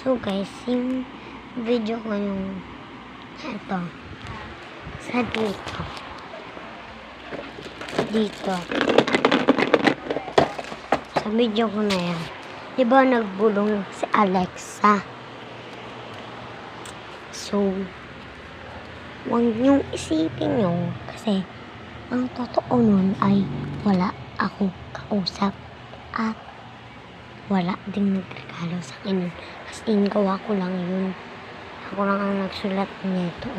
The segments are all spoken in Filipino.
So guys, yung video ko yung ito sa dito sa video ko na yan, diba nagbulong si Alexa? So huwag niyong isipin yun, kasi ang totoo nun ay wala akong kausap at wala ding nagregalo sa akin. As in, gawa ko lang yun. Ako lang ang nagsulat nito.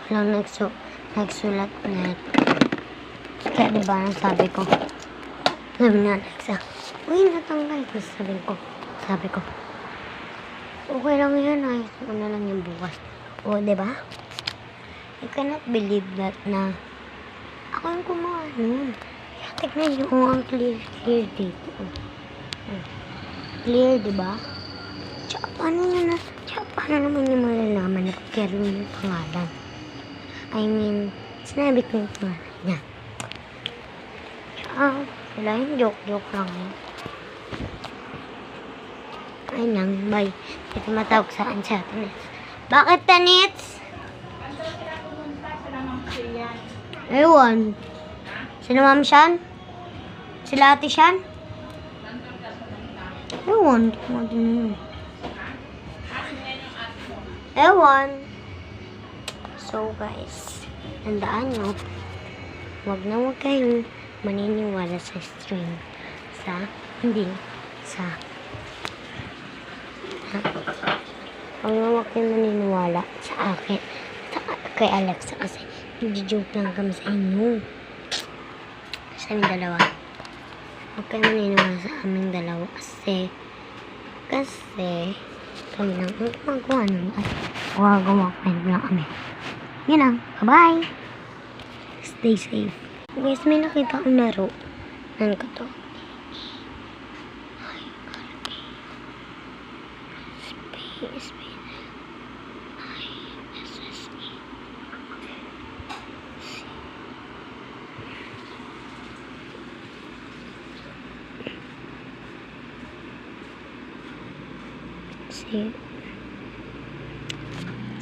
Walang nagsulat nito. Kaya diba sabi ko, sabi ni Alexa, uy, natanggal ko. Sabi ko, okay lang yan, ayos ko na lang yung bukas. O, diba? I cannot believe that na ako yung gumawa nun. Tignan nyo ang clear dito. Clear, diba? Tsaka paano naman yung malalaman na pagkaroon yung pangalan? I mean, sinabi ko yung pangalan niya. Tsaka, wala yung joke lang. Ay lang, bye. Ito matawag saan sa atin. Bakit, Tanits? Ewan. Sino Ma'am Shan? Sila Ate Shan? Ewan. Ewan. So guys, tandaan nyo, huwag kayong maniniwala sa stream. Huwag kayong maniniwala sa akin, kay Alexa, kasi nag-joke lang kami sa inyo. Sa aming dalawa. Huwag kayo maniniwala sa aming dalawa kasi kami lang ang gumagawa nun at gumagawa lang kami. Yun lang. Bye-bye! Stay safe. Guys, may nakita akong laro. Ano ka to? Space.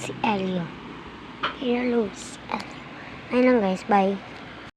Si Elio. Ayun lang guys. Bye.